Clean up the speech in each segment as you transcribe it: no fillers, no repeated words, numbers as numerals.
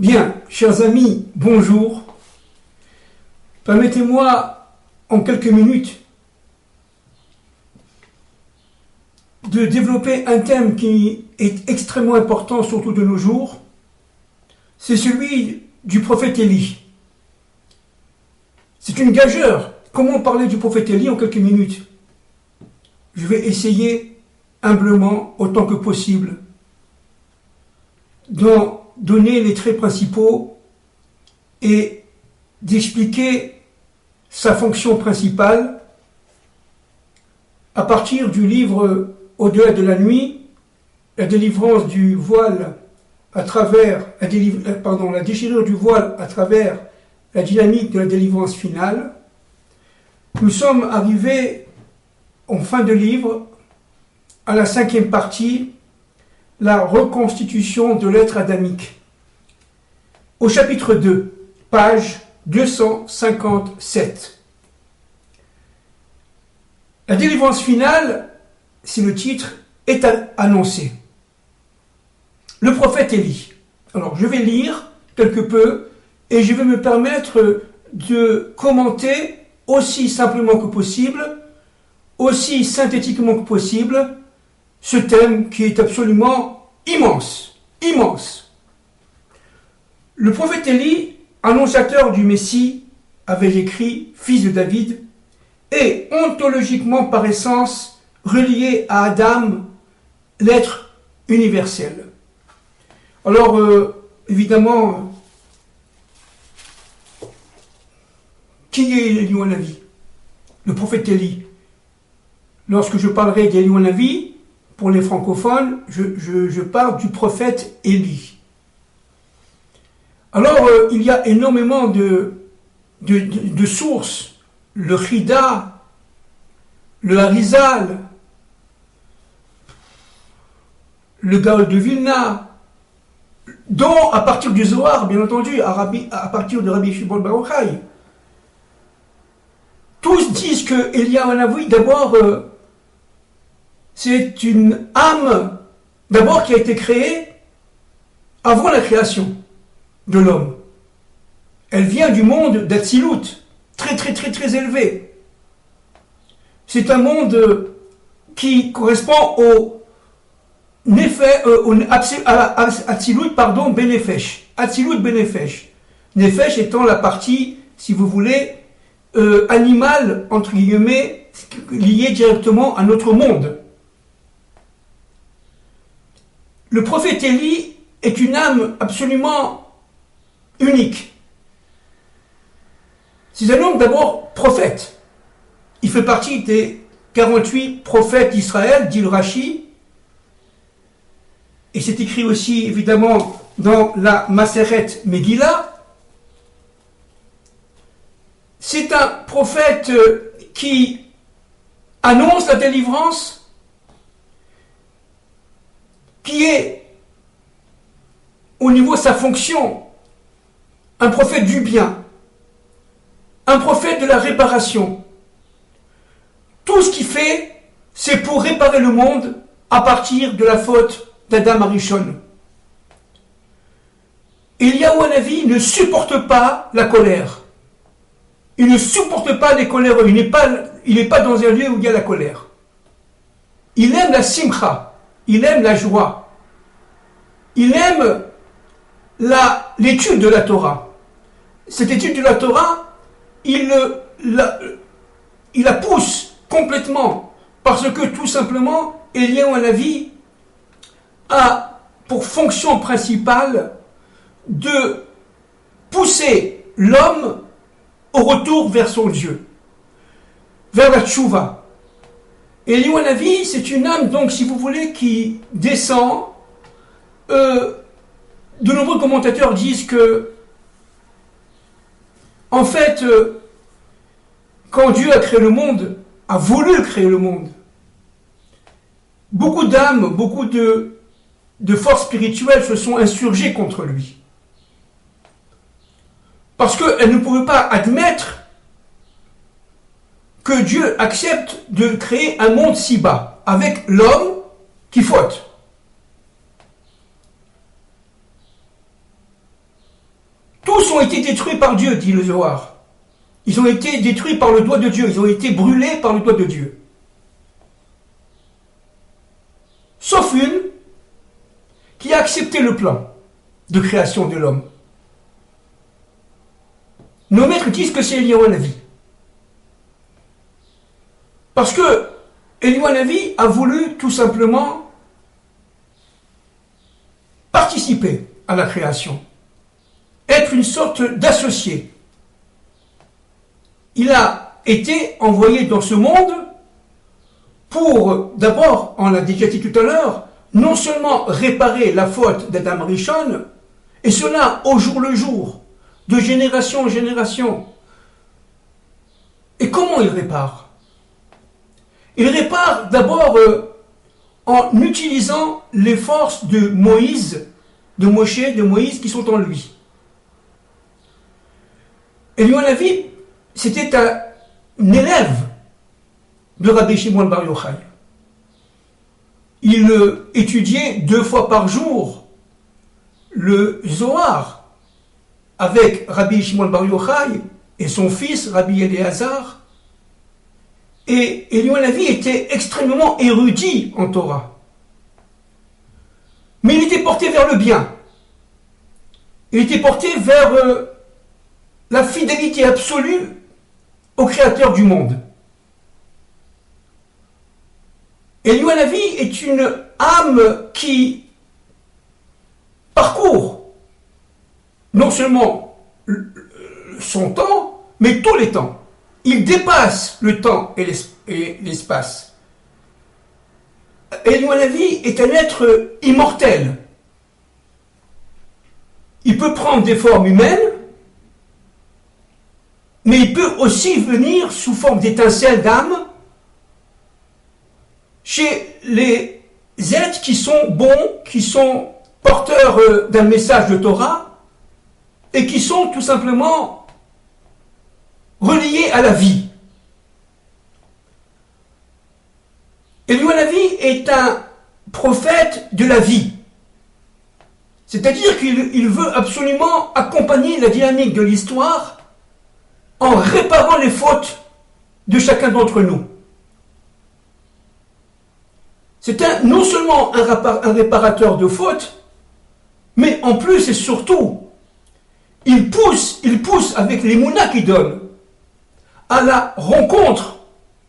Bien, chers amis, bonjour. Permettez-moi, en quelques minutes, de développer un thème qui est extrêmement important, surtout de nos jours. C'est celui du prophète Élie. C'est une gageure. Comment parler du prophète Élie en quelques minutes? Je vais essayer, humblement, autant que possible, d'en donner les traits principaux et d'expliquer sa fonction principale à partir du livre Au-delà de la nuit, la délivrance du voile à travers la déchirure du voile à travers la dynamique de la délivrance finale. Nous sommes arrivés en fin de livre à la 5e partie, la reconstitution de l'être adamique. Au chapitre 2, page 257. La délivrance finale, si le titre est annoncé. Le prophète Élie. Alors, je vais lire quelque peu et je vais me permettre de commenter aussi simplement que possible, aussi synthétiquement que possible, ce thème qui est absolument immense. Immense. Le prophète Élie, annonciateur du Messie, avait écrit, fils de David, et ontologiquement par essence relié à Adam, l'être universel. Alors, évidemment, qui est Élie Hanavi? Le prophète Élie. Lorsque je parlerai d'Élie Hanavi, pour les francophones, je parle du prophète Élie. Alors, il y a énormément de sources. Le Chida, le Harizal, le Gaon de Vilna, dont à partir du Zohar, bien entendu, à partir de Rabbi Shimon Bar Yochai, tous disent que Élie Hanavi, d'abord, c'est une âme, d'abord qui a été créée avant la création de l'homme. Elle vient du monde d'Atsilut, très très très très élevé. C'est un monde qui correspond au Atsilut, Benefesh. Atsilut Benefesh. Nefesh étant la partie, si vous voulez, animale, entre guillemets, liée directement à notre monde. Le prophète Élie est une âme absolument unique. C'est un homme d'abord prophète. Il fait partie des 48 prophètes d'Israël, dit le Rashi. Et c'est écrit aussi, évidemment, dans la Maseret Megillah. C'est un prophète qui annonce la délivrance, qui est, au niveau de sa fonction, un prophète du bien, un prophète de la réparation. Tout ce qu'il fait, c'est pour réparer le monde à partir de la faute d'Adam Arishon. Eliyahu Hanavi ne supporte pas la colère. Il ne supporte pas les colères. Il n'est pas dans un lieu où il y a la colère. Il aime la simcha. Il aime la joie. Il aime l'étude de la Torah. Cette étude de la Torah, il la pousse complètement parce que tout simplement, Eliyahu Hanavi a pour fonction principale de pousser l'homme au retour vers son Dieu, vers la tchouva. Eliyahu Hanavi, c'est une âme, donc, si vous voulez, qui descend. De nombreux commentateurs disent que, en fait, quand Dieu a créé le monde, a voulu créer le monde, beaucoup d'âmes, beaucoup de forces spirituelles se sont insurgées contre lui. Parce qu'elles ne pouvaient pas admettre que Dieu accepte de créer un monde si bas, avec l'homme qui faute. tous ont été détruits par Dieu, dit le Zohar. Ils ont été détruits par le doigt de Dieu, ils ont été brûlés par le doigt de Dieu. Sauf une qui a accepté le plan de création de l'homme. Nos maîtres disent que c'est Eliyahu Hanavi. Parce que Eliyahu Hanavi a voulu tout simplement participer à la création, être une sorte d'associé. Il a été envoyé dans ce monde pour, d'abord, on l'a déjà dit tout à l'heure, non seulement réparer la faute d'Adam Rishon, et cela au jour le jour, de génération en génération. Et comment il répare? Il répare d'abord en utilisant les forces de Moïse, de Moïse qui sont en lui. Eliyahu Hanavi, c'était un élève de Rabbi Shimon Bar Yochai. Il étudiait 2 fois par jour le Zohar avec Rabbi Shimon Bar Yochai et son fils Rabbi Eliezer. Et Eliyahu Hanavi était extrêmement érudit en Torah. Mais il était porté vers le bien. Il était porté vers la fidélité absolue au Créateur du monde. Eliyahu Hanavi est une âme qui parcourt non seulement son temps, mais tous les temps. Il dépasse le temps et l'espace. Eliyahu Hanavi est un être immortel. Il peut prendre des formes humaines, mais il peut aussi venir sous forme d'étincelles d'âme chez les êtres qui sont bons, qui sont porteurs d'un message de Torah et qui sont tout simplement reliés à la vie. Eliyahu Hanavi est un prophète de la vie. C'est-à-dire qu'il veut absolument accompagner la dynamique de l'histoire en réparant les fautes de chacun d'entre nous. C'est non seulement un réparateur de fautes, mais en plus et surtout, il pousse avec les mounas qu'il donne à la rencontre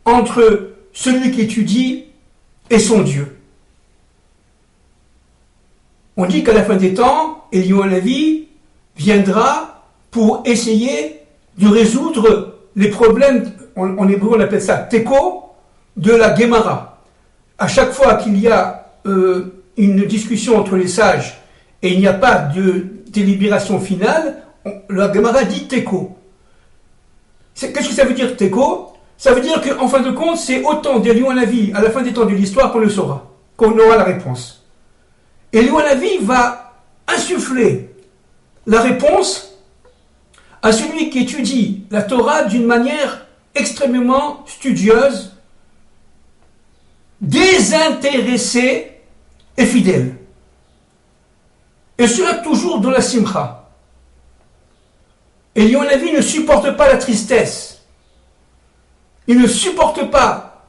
entre celui qui étudie et son Dieu. On dit qu'à la fin des temps, Eliyahu Hanavi viendra pour essayer de résoudre les problèmes, en hébreu on appelle ça teko, de la Gemara. À chaque fois qu'il y a une discussion entre les sages et il n'y a pas de délibération finale, la Gemara dit teko. Qu'est-ce que ça veut dire teko? Ça veut dire qu'en fin de compte, c'est autant d'Eliyahu Hanavi à la fin des temps de l'histoire qu'on le saura, qu'on aura la réponse. Eliyahu Hanavi va insuffler la réponse à celui qui étudie la Torah d'une manière extrêmement studieuse, désintéressée et fidèle. Et cela toujours dans la simcha. Eliyahu Hanavi ne supporte pas la tristesse. Il ne supporte pas,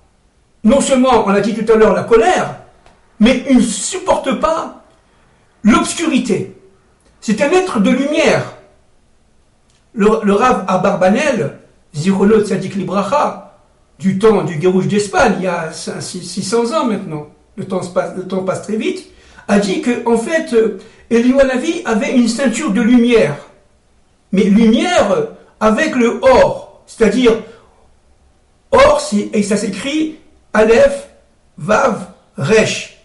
non seulement, on l'a dit tout à l'heure, la colère, mais il ne supporte pas l'obscurité. C'est un être de lumière. Le Rav Abarbanel, Zichrono Tzadik Libracha, du temps du Guérouche d'Espagne, il y a 600 ans maintenant, le temps passe très vite, a dit que, en fait, Eliyahu Hanavi avait une ceinture de lumière. Mais lumière avec le or, c'est-à-dire or, et ça s'écrit Aleph, Vav, Resh.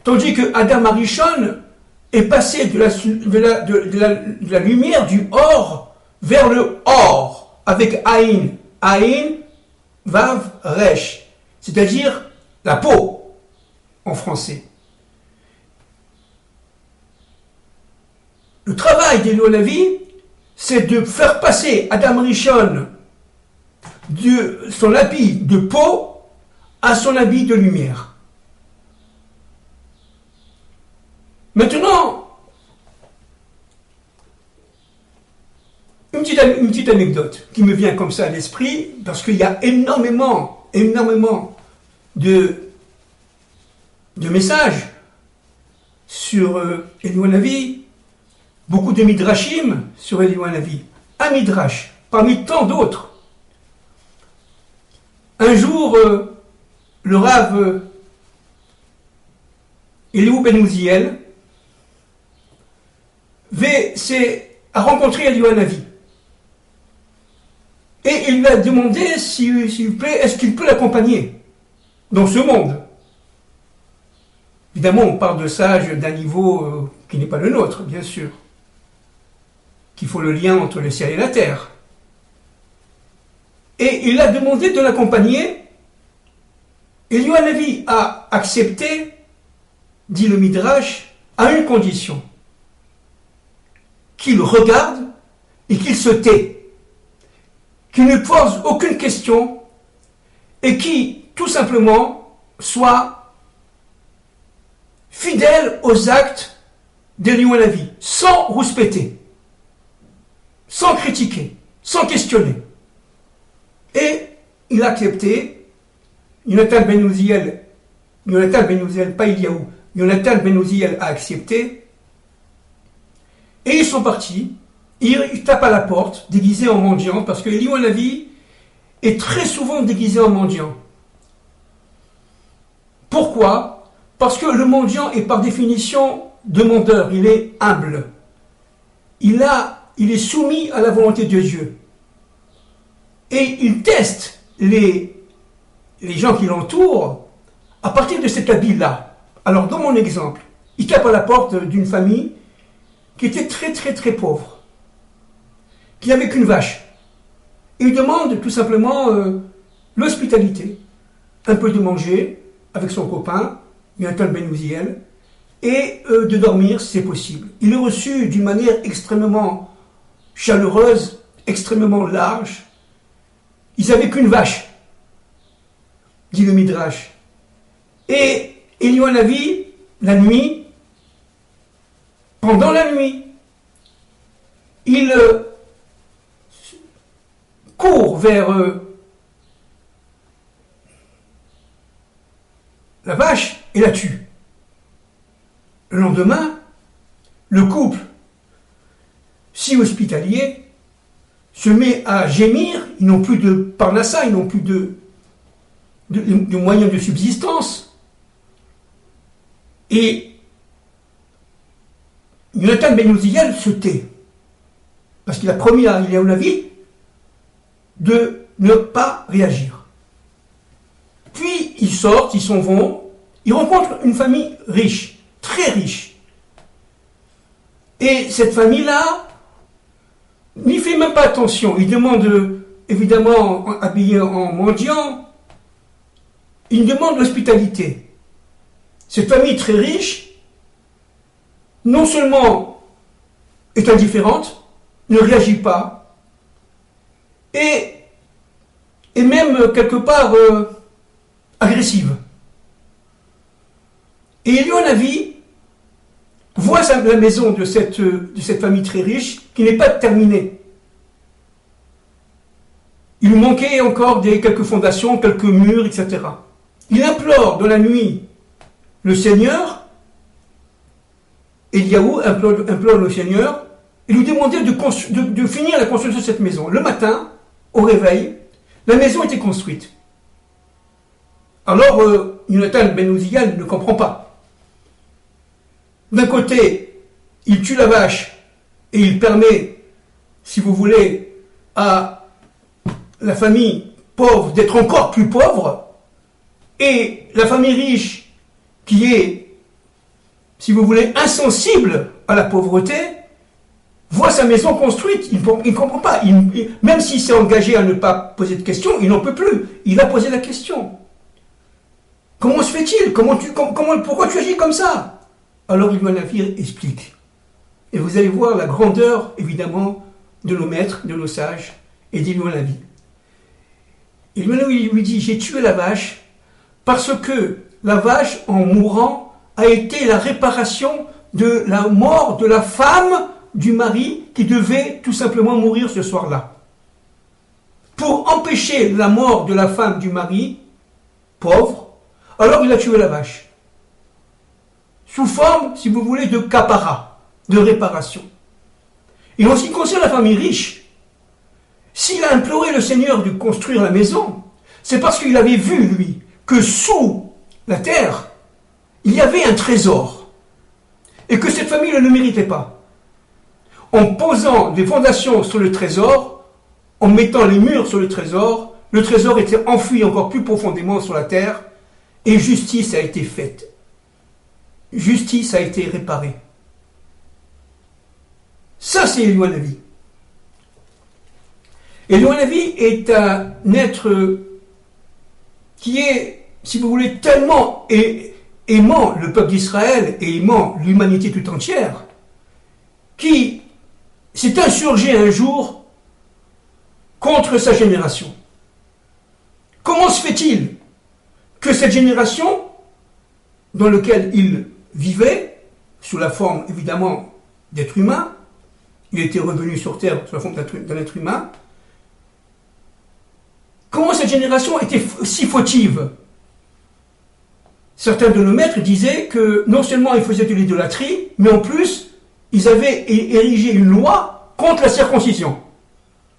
Tandis que Adam Arishon est passé de la lumière du or vers le or, avec Aïn, Aïn, Vav, Resh, c'est-à-dire la peau, en français. Le travail d'Eliyahu Hanavi, c'est de faire passer Adam Rishon de son habit de peau à son habit de lumière. Maintenant, Une petite anecdote qui me vient comme ça à l'esprit, parce qu'il y a énormément de messages sur Eliyahu Hanavi, beaucoup de midrashim sur Eliyahu Hanavi. Un midrash, parmi tant d'autres. Un jour, le Rav Eliyahu Ben Uziel a rencontré Eliyahu Hanavi. Et il lui a demandé, s'il vous plaît, est-ce qu'il peut l'accompagner dans ce monde. Évidemment, on parle de sages d'un niveau qui n'est pas le nôtre, bien sûr. Qu'il faut le lien entre le ciel et la terre. Et il a demandé de l'accompagner. Eliyahu Hanavi a accepté, dit le Midrash, à une condition. Qu'il regarde et qu'il se tait. Qu'il ne pose aucune question et qui, tout simplement, soit fidèle aux actes d'Eliyahu Hanavi, sans rouspéter, sans critiquer, sans questionner. Et il a accepté. Yonatan Ben Uziel, pas Eliyahu, Yonatan Ben Uziel a accepté. Et ils sont partis. Il tape à la porte, déguisé en mendiant, parce que Eliyahu Hanavi est très souvent déguisé en mendiant. Pourquoi? Parce que le mendiant est par définition demandeur, il est humble. Il est soumis à la volonté de Dieu. Et il teste les gens qui l'entourent à partir de cet habit-là. Alors, dans mon exemple, il tape à la porte d'une famille qui était très très très pauvre, qui n'avait qu'une vache. Il demande tout simplement l'hospitalité, un peu de manger avec son copain, Yonatan Ben Uziel, et de dormir si c'est possible. Il est reçu d'une manière extrêmement chaleureuse, extrêmement large. Ils n'avaient qu'une vache, dit le Midrash. Et Eliyahu Hanavi, la nuit, pendant la nuit, il court vers la vache et la tue. Le lendemain, le couple, si hospitalier, se met à gémir. Ils n'ont plus de parnassa, ils n'ont plus de moyens de subsistance. Et Yonatan Ben Uziel se tait, parce qu'il a promis à Eliyahu Hanavi de ne pas réagir. Puis ils sortent, ils s'en vont, ils rencontrent une famille riche, très riche. Et cette famille-là n'y fait même pas attention. Ils demandent, évidemment, habillés en mendiant, ils demandent l'hospitalité. Cette famille très riche, non seulement est indifférente, ne réagit pas, et même quelque part agressive. Et Eliyahu Hanavi voit la maison de cette famille très riche qui n'est pas terminée. Il lui manquait encore quelques fondations, quelques murs, etc. Il implore dans la nuit le Seigneur. Eliyahu implore le Seigneur et lui demandait de finir la construction de cette maison. Le matin, au réveil, la maison était construite. Alors, Yonatan Ben Uziel ne comprend pas. D'un côté, il tue la vache et il permet, si vous voulez, à la famille pauvre d'être encore plus pauvre, et la famille riche, qui est, si vous voulez, insensible à la pauvreté, voit sa maison construite. Il ne comprend pas. Même s'il s'est engagé à ne pas poser de questions, il n'en peut plus. Il a posé la question. Comment se fait-il? Pourquoi tu agis comme ça? Alors Eliyahu Hanavi explique. Et vous allez voir la grandeur, évidemment, de nos maîtres, de nos sages, et d'Eliyahu Hanavi. Eliyahu Hanavi lui dit, j'ai tué la vache parce que la vache, en mourant, a été la réparation de la mort de la femme du mari qui devait tout simplement mourir ce soir-là. Pour empêcher la mort de la femme du mari, pauvre, alors il a tué la vache. Sous forme, si vous voulez, de capara, de réparation. Et en ce qui concerne la famille riche, s'il a imploré le Seigneur de construire la maison, c'est parce qu'il avait vu, lui, que sous la terre, il y avait un trésor. Et que cette famille ne le méritait pas. En posant des fondations sur le trésor, en mettant les murs sur le trésor était enfoui encore plus profondément sur la terre, et justice a été faite. Justice a été réparée. Ça, c'est Eliyahu Hanavi. Eliyahu Hanavi est un être qui est, si vous voulez, tellement aimant le peuple d'Israël et aimant l'humanité tout entière, qui s'est insurgé un jour contre sa génération. Comment se fait-il que cette génération, dans laquelle il vivait, sous la forme évidemment d'être humain, il était revenu sur terre sous la forme d'un être humain, comment cette génération était si fautive? Certains de nos maîtres disaient que non seulement ils faisaient de l'idolâtrie, mais en plus, ils avaient érigé une loi contre la circoncision,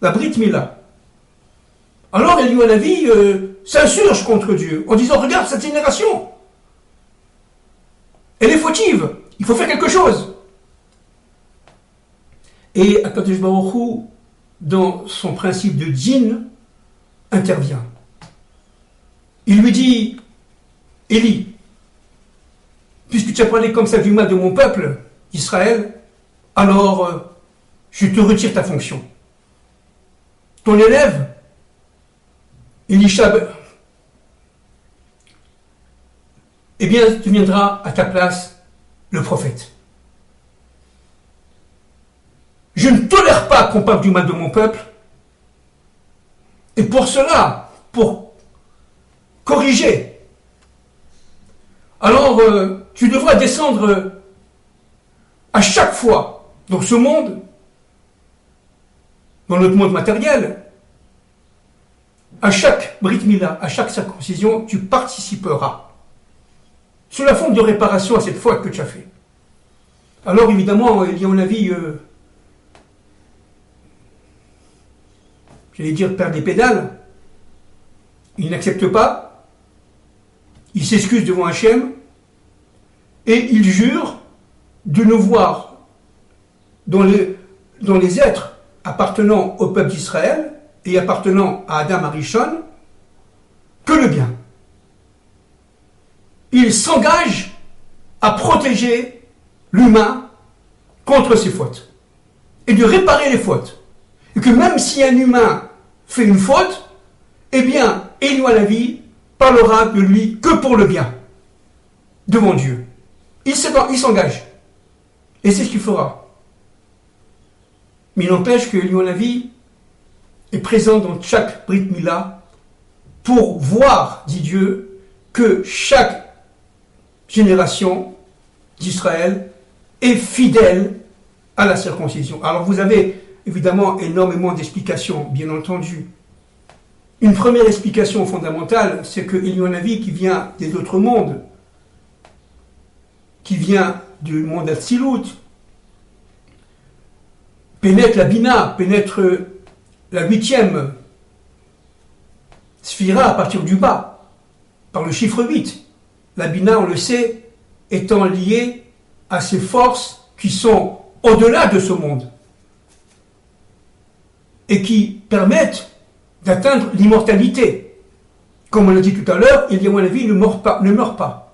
la Brit Mila. Alors Eliyahu Hanavi s'insurge contre Dieu en disant: regarde cette génération, elle est fautive, il faut faire quelque chose. Et Akadosh Baruch Hu, dans son principe de djinn, intervient. Il lui dit: Élie, puisque tu as parlé comme ça du mal de mon peuple, Israël, alors je te retire ta fonction. Ton élève, Elisha, eh bien, deviendra à ta place le prophète. Je ne tolère pas qu'on parle du mal de mon peuple. Et pour cela, pour corriger, alors tu devras descendre à chaque fois dans ce monde, dans notre monde matériel, à chaque Brit Mila, à chaque circoncision, tu participeras sous la forme de réparation à cette faute que tu as fait. Alors évidemment, Eliyahu Hanavi, j'allais dire, perd des pédales. Il n'accepte pas. Il s'excuse devant Hachem. Et il jure de ne voir dans les êtres appartenant au peuple d'Israël et appartenant à Adam Arishon que le bien. Il s'engage à protéger l'humain contre ses fautes et de réparer les fautes. Et que même si un humain fait une faute, eh bien, Eliyahu Hanavi parlera de lui que pour le bien, devant Dieu. Il s'engage. Et c'est ce qu'il fera. Mais il n'empêche que Eliyahu Hanavi est présent dans chaque Brit Mila pour voir, dit Dieu, que chaque génération d'Israël est fidèle à la circoncision. Alors vous avez évidemment énormément d'explications, bien entendu. Une première explication fondamentale, c'est que Eliyahu Hanavi, qui vient des autres mondes, qui vient du monde d'Atsilut, pénètre la Bina, pénètre la 8e Sphira à partir du bas, par le chiffre 8. La Bina, on le sait, étant liée à ces forces qui sont au-delà de ce monde et qui permettent d'atteindre l'immortalité. Comme on l'a dit tout à l'heure, Eliyahu Hanavi ne meurt pas.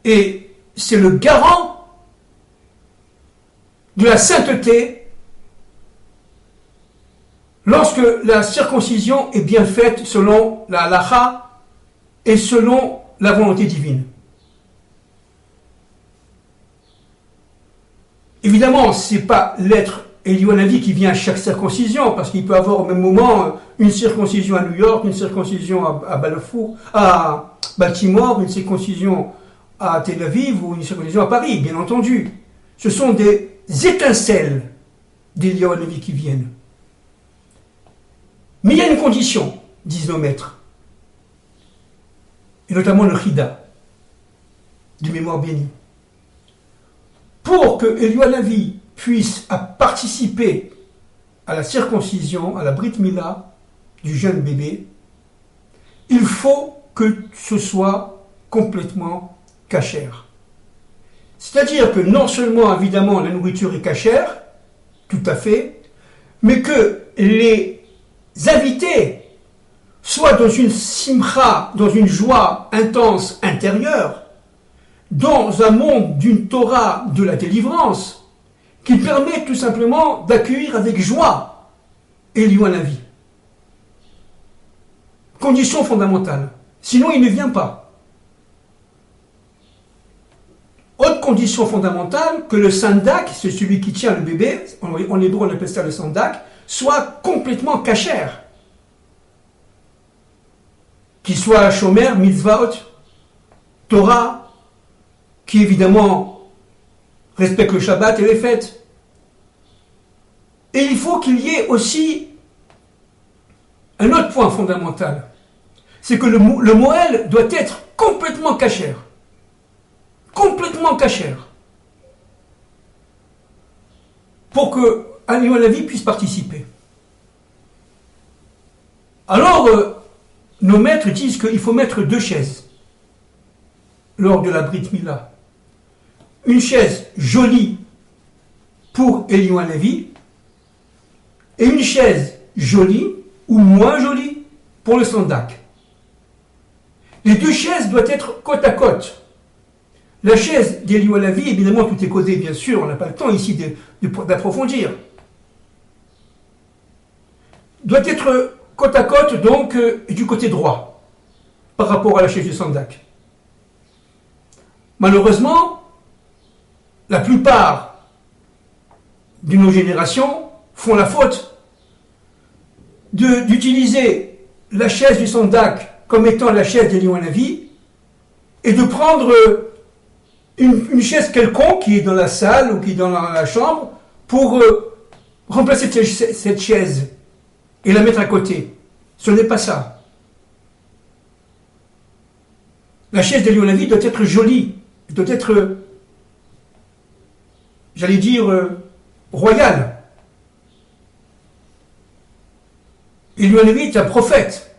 Et c'est le garant de la sainteté lorsque la circoncision est bien faite selon la halacha et selon la volonté divine. Évidemment, ce n'est pas l'être Eliyahu Hanavi qui vient à chaque circoncision, parce qu'il peut avoir au même moment une circoncision à New York, une circoncision à Baltimore, une circoncision à Tel Aviv ou une circoncision à Paris, bien entendu. ce sont des étincelles d'Eliyahu Hanavi qui viennent. Mais il y a une condition, disent nos maîtres, et notamment le Chida, du mémoire béni. Pour que Eliyahu Hanavi puisse participer à la circoncision, à la Brit Mila du jeune bébé, il faut que ce soit complètement cachère. C'est-à-dire que non seulement, évidemment, la nourriture est cachère, tout à fait, mais que les invités soient dans une simcha, dans une joie intense intérieure, dans un monde d'une Torah de la délivrance, qui permet tout simplement d'accueillir avec joie Eliyahu Hanavi. Condition fondamentale. Sinon, il ne vient pas. Autre condition fondamentale, que le sandak, c'est celui qui tient le bébé, en hébreu on appelle ça le sandak, soit complètement cachère. Qu'il soit shomer, mitzvot, Torah, qui évidemment respecte le Shabbat et les fêtes. Et il faut qu'il y ait aussi un autre point fondamental, c'est que le Moël doit être complètement cachère. Complètement cachère. Pour que Eliyahu Hanavi puisse participer. Alors, nos maîtres disent qu'il faut mettre 2 chaises lors de la Brit Mila. Une chaise jolie pour Eliyahu Hanavi et une chaise jolie ou moins jolie pour le sandak. Les 2 chaises doivent être côte à côte. La chaise d'Eliyahu Hanavi, évidemment tout est causé bien sûr, on n'a pas le temps ici d'approfondir, doit être côte à côte donc du côté droit par rapport à la chaise du sandak. Malheureusement, la plupart de nos générations font la faute d'utiliser la chaise du sandak comme étant la chaise d'Eliyahu Hanavi et de prendre une chaise quelconque qui est dans la salle ou qui est dans la chambre pour remplacer cette chaise et la mettre à côté. Ce n'est pas ça. La chaise d'Eliyahu Hanavi doit être jolie, doit être, j'allais dire, royale. Eliyahu Hanavi est un prophète.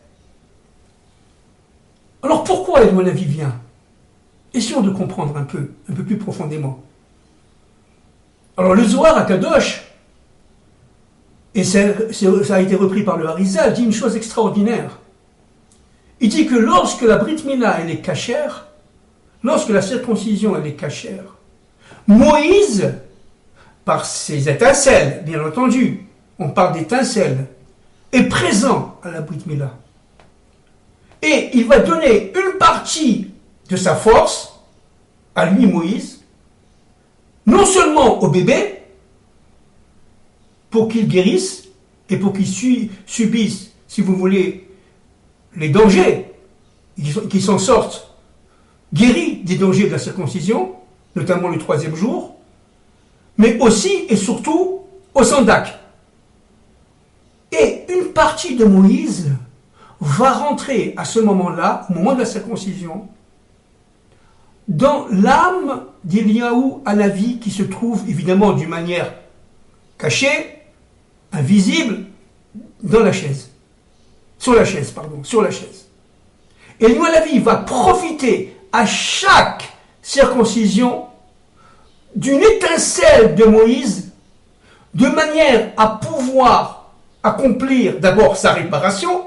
Alors pourquoi Eliyahu Hanavi vient? Essayons de comprendre un peu plus profondément. Alors le Zohar à Kadosh, et ça a été repris par le Harizal, dit une chose extraordinaire. Il dit que lorsque la Brit Mila elle est cachère, lorsque la circoncision elle est cachère, Moïse, par ses étincelles, bien entendu, on parle d'étincelles, est présent à la Brit Mila. Et il va donner une partie de sa force, à lui Moïse, non seulement au bébé, pour qu'il guérisse, et pour qu'il subisse, si vous voulez, les dangers, qu'il s'en sorte guéri des dangers de la circoncision, notamment le 3e jour, mais aussi et surtout au sandak. Et une partie de Moïse va rentrer à ce moment-là, au moment de la circoncision, dans l'âme d'Eliyahu Hanavi qui se trouve évidemment d'une manière cachée, invisible, dans la chaise. Sur la chaise. Eliyahu Hanavi va profiter à chaque circoncision d'une étincelle de Moïse de manière à pouvoir accomplir d'abord sa réparation,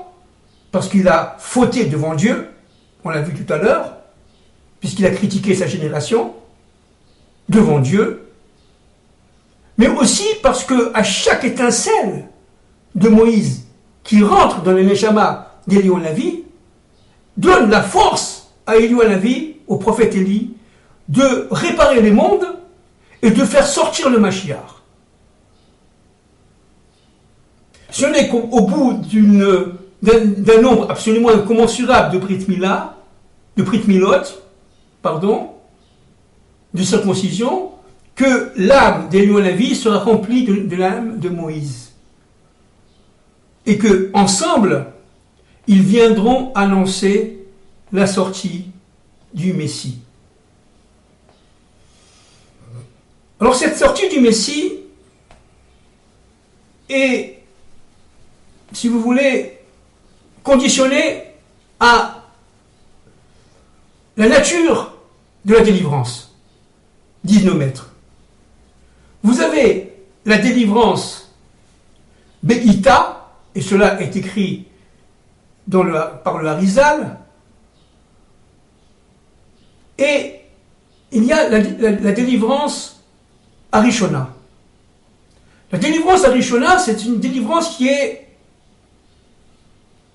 parce qu'il a fauté devant Dieu, on l'a vu tout à l'heure, puisqu'il a critiqué sa génération devant Dieu, mais aussi parce que à chaque étincelle de Moïse qui rentre dans le Neshama d'Eliyahu Hanavi donne la force à Eliyahu Hanavi, au prophète Élie, de réparer les mondes et de faire sortir le Mashiach. Ce n'est qu'au bout d'un nombre absolument incommensurable de Brit Mila, de circoncision, que l'âme d'Eliyahu Hanavi sera remplie de l'âme de Moïse. Et que, ensemble, ils viendront annoncer la sortie du Messie. Alors cette sortie du Messie est, si vous voulez, conditionnée à la nature de la délivrance, disent nos maîtres. Vous avez la délivrance Be'ita, et cela est écrit par le Harizal, et il y a la délivrance Arishona. La délivrance Arishona, c'est une délivrance qui est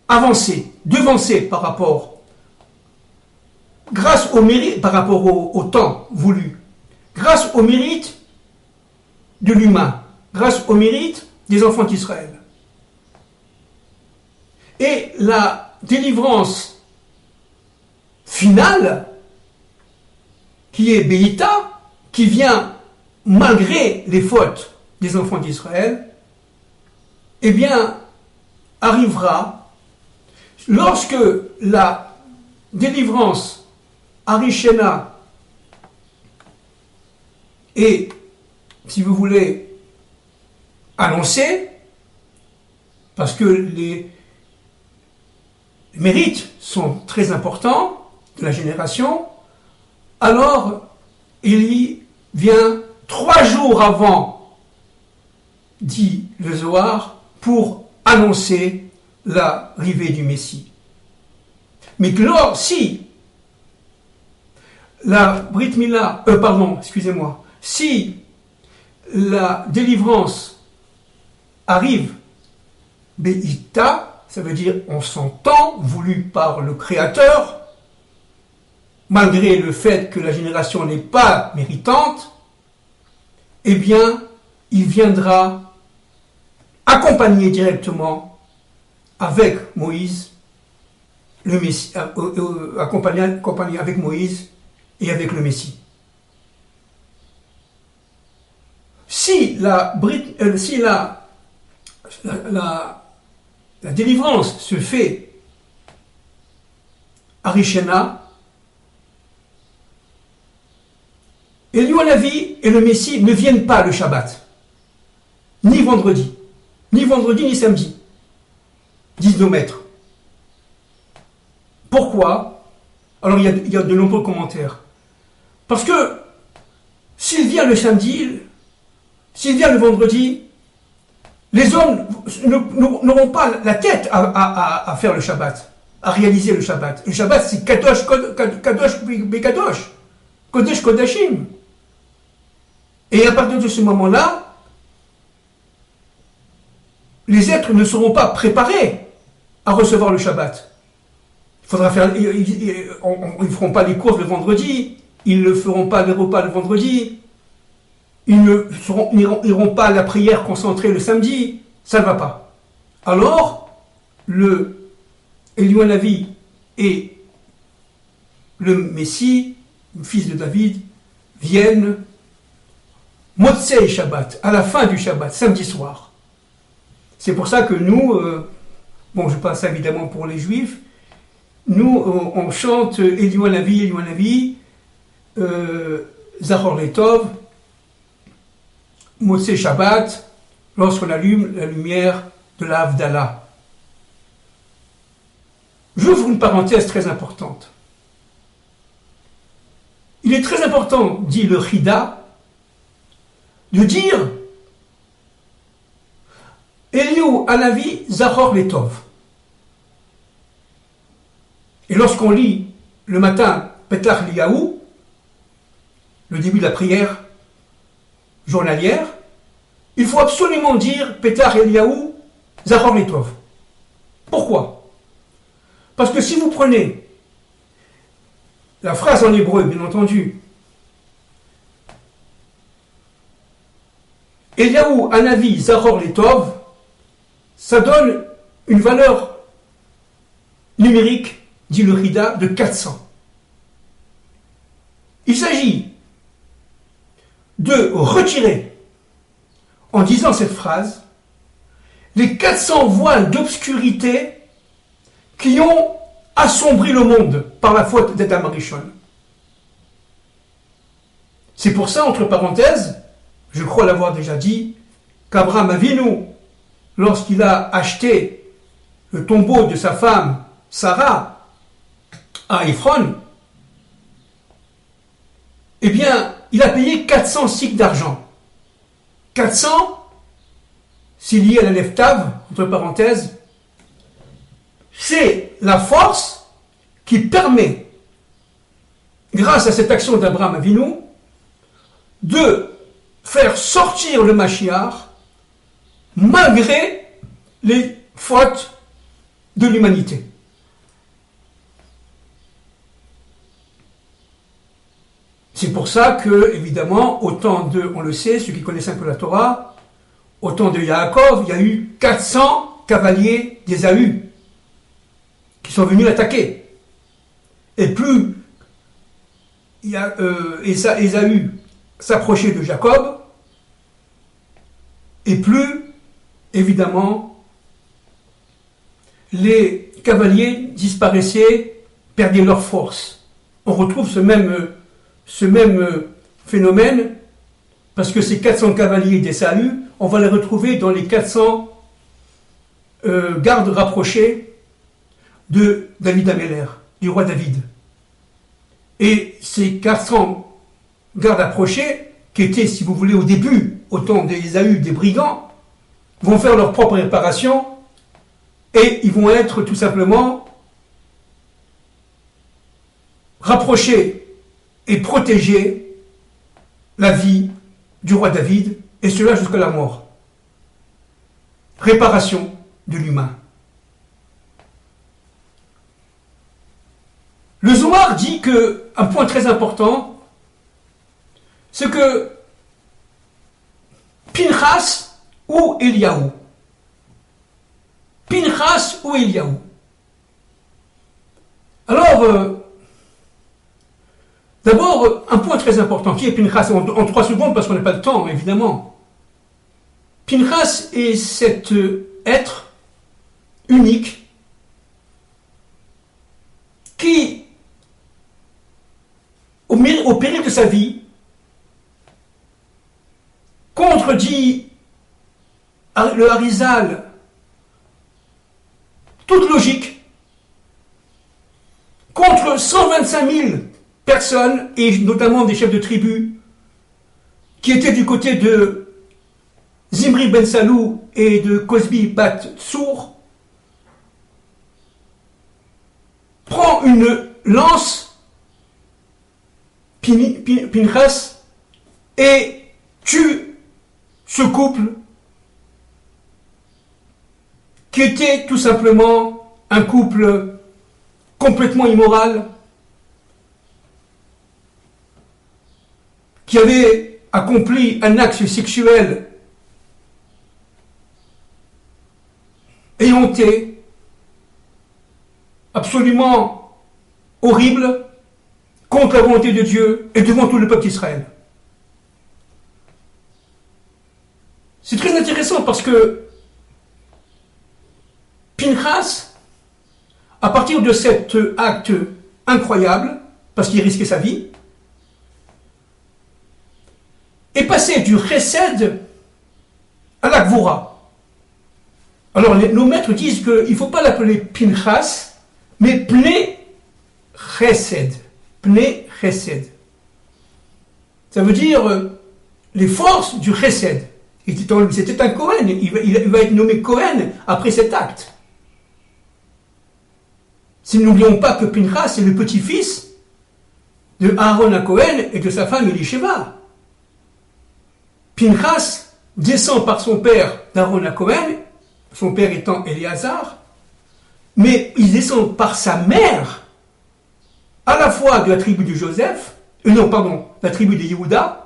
avancée, devancée par rapport, grâce au mérite, par rapport au temps voulu, grâce au mérite de l'humain, grâce au mérite des enfants d'Israël. Et la délivrance finale, qui est Beïta, qui vient malgré les fautes des enfants d'Israël, eh bien, arrivera lorsque la délivrance Arishena est, si vous voulez, annoncée, parce que les mérites sont très importants de la génération, alors Élie vient 3 jours avant, dit le Zohar, pour annoncer l'arrivée du Messie. Mais que si la Brit Mila, si la délivrance arrive Be'ita, ça veut dire en son temps, voulu par le Créateur, malgré le fait que la génération n'est pas méritante, eh bien, il viendra accompagner directement avec Moïse, le Messie, accompagner avec Moïse et avec le Messie. Si la délivrance se fait à Rishena, Eliyahu Hanavi et le Messie ne viennent pas le Shabbat, ni vendredi ni samedi, disent nos maîtres. Pourquoi? Alors il y a de nombreux commentaires. Parce que s'il vient le samedi, s'il vient le vendredi, les hommes n'auront pas la tête à faire le Shabbat, à réaliser le Shabbat. Le Shabbat, c'est Kadosh Bekadosh, Kodesh Kodashim. Et à partir de ce moment-là, les êtres ne seront pas préparés à recevoir le Shabbat. Il faudra faire, ils ne feront pas les courses le vendredi, ils ne feront pas les repas le vendredi, ils n'iront pas à la prière concentrée le samedi, ça ne va pas. Alors, le Eliyahu Hanavi et le Messie, le fils de David, viennent Motzei Shabbat, à la fin du Shabbat, samedi soir. C'est pour ça que nous, je passe ça évidemment pour les Juifs, nous, on chante Eliyahu Hanavi, Zachor Letov, Motzei Shabbat, lorsqu'on allume la lumière de la Havdalah. J'ouvre une parenthèse très importante. Il est très important, dit le Chida, de dire Eliyahu Hanavi Zachor Letov. Et lorsqu'on lit le matin Petach Eliyahu, le début de la prière journalière, il faut absolument dire Petach Eliyahu Zachor Letov. Pourquoi? Parce que si vous prenez la phrase en hébreu, bien entendu, Eliyahu Hanavi Zachor Letov, ça donne une valeur numérique, dit le Rida, de 400. Il s'agit de retirer, en disant cette phrase, les 400 voiles d'obscurité qui ont assombri le monde par la faute d'Adam Rishon. C'est pour ça, entre parenthèses, je crois l'avoir déjà dit, qu'Abraham Avinu, lorsqu'il a acheté le tombeau de sa femme Sarah à Ephron, eh bien, il a payé 400 cycles d'argent. 400, c'est lié à la leftav, entre parenthèses, c'est la force qui permet, grâce à cette action d'Abraham Avinu, de faire sortir le Mashiach malgré les fautes de l'humanité. C'est pour ça que, évidemment, au temps de, on le sait, ceux qui connaissent un peu la Torah, au temps de Yaakov, il y a eu 400 cavaliers d'Ésaü qui sont venus attaquer. Et plus Ésaü s'approchait de Jacob, et plus, évidemment, les cavaliers disparaissaient, perdaient leur force. On retrouve ce même phénomène, parce que ces 400 cavaliers d'Ésaü, on va les retrouver dans les 400 gardes rapprochés de David Améler, du roi David. Et ces 400 gardes approchés, qui étaient, si vous voulez, au début, au temps d'Ésaü, des brigands, vont faire leur propre réparation, et ils vont être tout simplement rapprochés et protéger la vie du roi David, et cela jusqu'à la mort. Réparation de l'humain. Le Zohar dit que, un point très important, c'est que Pinchas ou Eliaou. Pinchas ou Eliaou. Alors, d'abord, un point très important, qui est Pinchas, en 3 secondes, parce qu'on n'a pas le temps, évidemment. Pinchas est cet être unique qui, au péril de sa vie, contredit le Harizal toute logique, contre 125 000 personnes, et notamment des chefs de tribu, qui étaient du côté de Zimri ben Salou et de Cosbi bat Tsour, prend une lance, Pinchas, et tue ce couple qui était tout simplement un couple complètement immoral, qui avait accompli un acte sexuel éhonté, absolument horrible, contre la volonté de Dieu et devant tout le peuple d'Israël. C'est très intéressant parce que Pinchas, à partir de cet acte incroyable, parce qu'il risquait sa vie, est passé du chesed à la gvura. Alors nos maîtres disent qu'il ne faut pas l'appeler Pinchas, mais Pnei Chesed. Pnei Chesed. Ça veut dire les forces du chesed. C'était un Cohen, il va être nommé Cohen après cet acte. Si nous n'oublions pas que Pinchas est le petit-fils de Aaron à Cohen et de sa femme Elisheva. Pinchas descend par son père d'Aaron à Cohen, son père étant Éléazar, mais il descend par sa mère, à la fois de la tribu de Joseph, la tribu de Yehuda,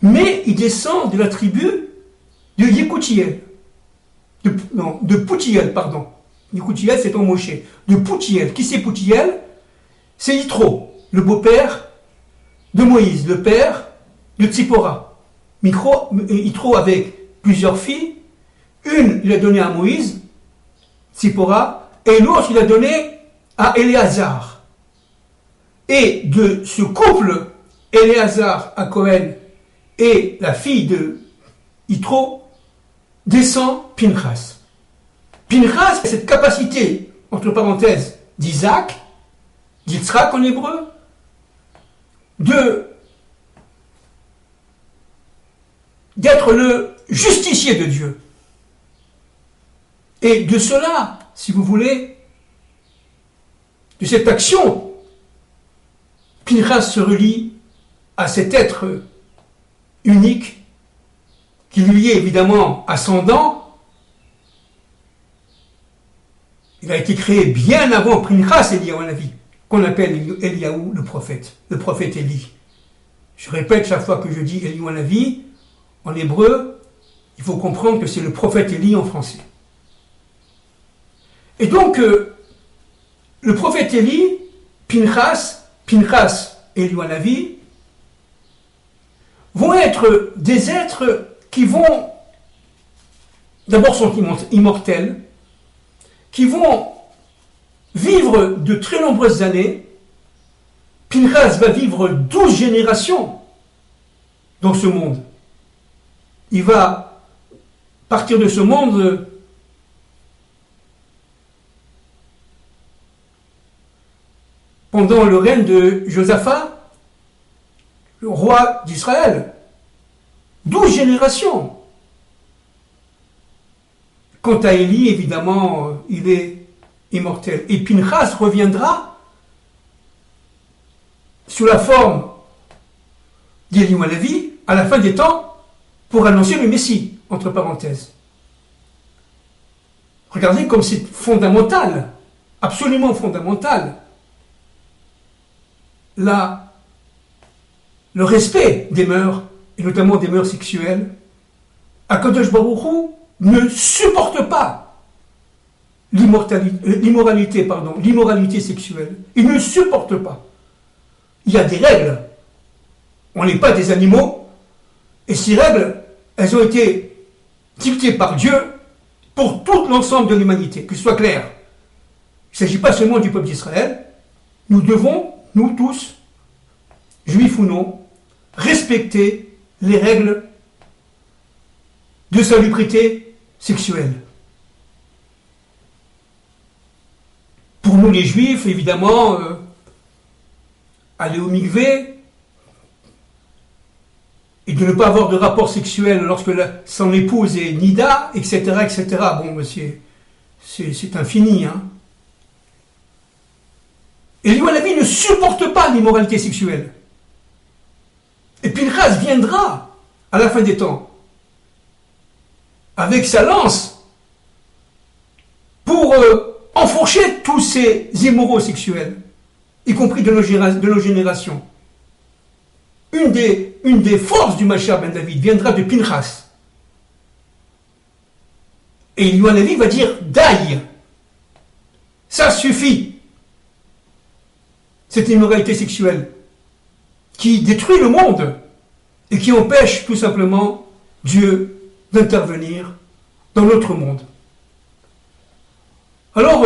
mais il descend de la tribu de Yekutiel, de Poutiel, pardon. Yekutiel, c'est ton Moshe. De Poutiel. Qui c'est Poutiel? C'est Yitro, le beau-père de Moïse, le père de Tzipora. Yitro avec plusieurs filles. Une, il a donné à Moïse, Tzipora, et l'autre, il a donné à Éléazar. Et de ce couple, Éléazar à Cohen et la fille de Yitro, descend Pinchas. Pinchas a cette capacité, entre parenthèses, d'Isaac, d'Yitzhak en hébreu, d'être le justicier de Dieu. Et de cela, si vous voulez, de cette action, Pinchas se relie à cet être unique qui lui est évidemment ascendant. Il a été créé bien avant Pinchas, Eliyahu Hanavi, qu'on appelle Eliyahu le prophète Élie. Je répète chaque fois que je dis Eliyahu Hanavi, en hébreu, il faut comprendre que c'est le prophète Élie en français. Et donc, le prophète Élie, Pinchas et Eliyahu Hanavi vont être des êtres qui vont, d'abord sont immortels, qui vont vivre de très nombreuses années. Pinchas va vivre 12 générations dans ce monde. Il va partir de ce monde pendant le règne de Josaphat, le roi d'Israël. 12 générations. Quant à Élie, évidemment, il est immortel. Et Pinchas reviendra sous la forme d'Eliyahu Hanavi à la fin des temps pour annoncer le Messie, entre parenthèses. Regardez comme c'est fondamental, absolument fondamental, le respect des mœurs, et notamment des mœurs sexuelles. Akadosh Baruch Hu ne supporte pas l'immoralité sexuelle. Il ne supporte pas. Il y a des règles. On n'est pas des animaux. Et ces règles, elles ont été dictées par Dieu pour tout l'ensemble de l'humanité, que ce soit clair. Il ne s'agit pas seulement du peuple d'Israël. Nous devons, nous tous, juifs ou non, respecter les règles de salubrité sexuelle. Pour nous les juifs, évidemment, aller au mikvé et de ne pas avoir de rapport sexuel lorsque son épouse est nida, etc., etc. Bon, c'est infini, hein. Eliyahu Hanavi ne supporte pas l'immoralité sexuelle. Et Pinchas viendra à la fin des temps avec sa lance pour enfourcher tous ces immoraux sexuels, y compris de nos générations. Une des forces du Mashiach ben David viendra de Pinchas. Et Eliyahu Hanavi va dire daï, ça suffit. Cette immoralité sexuelle qui détruit le monde et qui empêche tout simplement Dieu d'intervenir dans notre monde. Alors,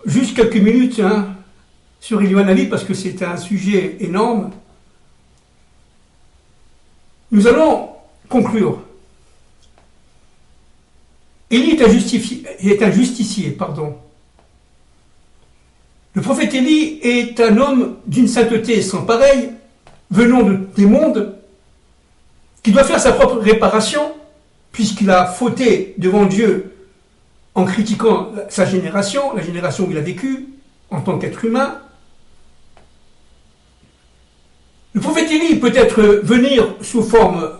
juste quelques minutes sur Eliyahu Hanavi, parce que c'est un sujet énorme. Nous allons conclure. Élie est un justicier. Le prophète Élie est un homme d'une sainteté sans pareille, venant des mondes, qui doit faire sa propre réparation, puisqu'il a fauté devant Dieu en critiquant sa génération, la génération où il a vécu, en tant qu'être humain. Le prophète Élie peut venir sous forme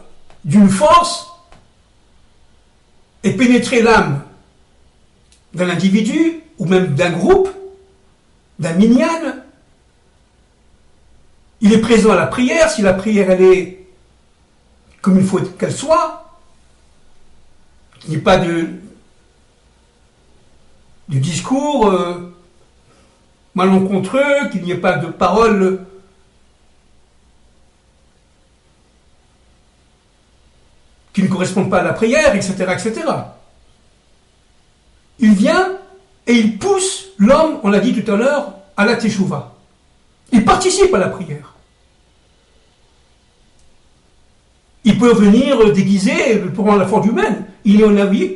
d'une force et pénétrer l'âme d'un individu, ou même d'un groupe, d'un minyan. Il est présent à la prière, si la prière elle est comme il faut qu'elle soit, qu'il n'y ait pas de discours malencontreux, qu'il n'y ait pas de paroles qui ne correspondent pas à la prière, etc., etc. Il vient et il pousse l'homme, on l'a dit tout à l'heure, à la teshuva. Il participe à la prière. Il peut venir déguisé pour prendre la forme humaine. Il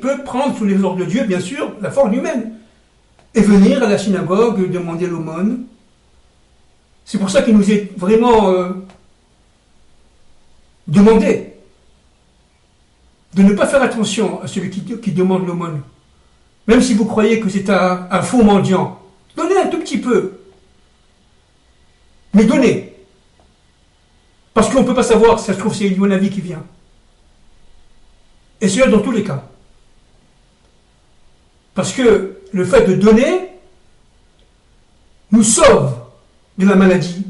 peut prendre sous les ordres de Dieu, bien sûr, la forme humaine. Et venir à la synagogue demander l'aumône. C'est pour ça qu'il nous est vraiment demandé de ne pas faire attention à celui qui demande l'aumône. Même si vous croyez que c'est un faux mendiant, donnez un tout petit peu. Mais donnez. Parce qu'on ne peut pas savoir si ça se trouve c'est Eliyahu Hanavi qui vient. Et cela dans tous les cas. Parce que le fait de donner nous sauve de la maladie,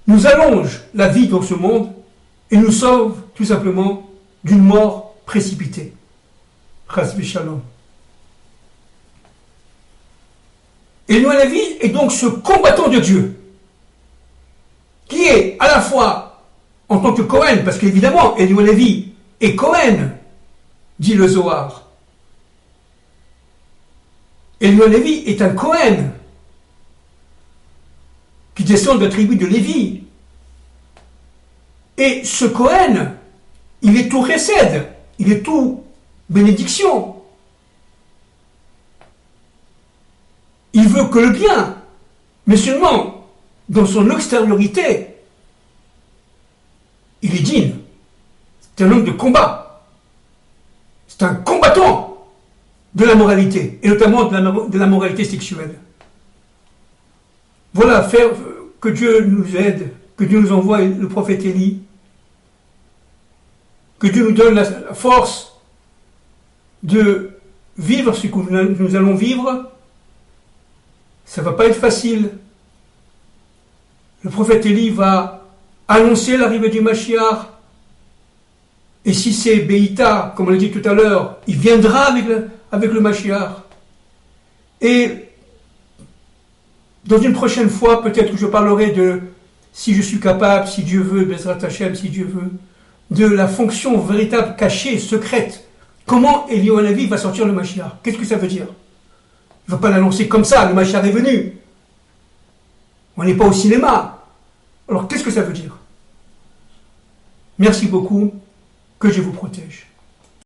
nous allonge la vie dans ce monde et nous sauve tout simplement d'une mort précipitée. Chas v'shalom. Eliyahu Hanavi est donc ce combattant de Dieu, qui est à la fois en tant que Kohen, parce qu'évidemment Eliyahu Hanavi est Kohen, dit le Zohar. Eliyahu Hanavi est un Kohen qui descend de la tribu de Lévi. Et ce Kohen, il est tout chesed, il est tout bénédiction. Il veut que le bien, mais seulement dans son extériorité, il est digne. C'est un homme de combat. C'est un combattant de la moralité, et notamment de la moralité sexuelle. Voilà, faire que Dieu nous aide, que Dieu nous envoie le prophète Élie, que Dieu nous donne la force de vivre ce que nous allons vivre. Ça ne va pas être facile. Le prophète Élie va annoncer l'arrivée du Mashiach. Et si c'est Beïta, comme on l'a dit tout à l'heure, il viendra avec le Mashiach. Et dans une prochaine fois, peut-être que je parlerai de, si je suis capable, si Dieu veut, Bezrat Hashem, si Dieu veut, de la fonction véritable, cachée, secrète. Comment Eliyahu Hanavi va sortir le Mashiach? Qu'est-ce que ça veut dire? Il ne va pas l'annoncer comme ça, le Mashiach est venu. On n'est pas au cinéma. Alors qu'est-ce que ça veut dire? Merci beaucoup, que Dieu vous protège.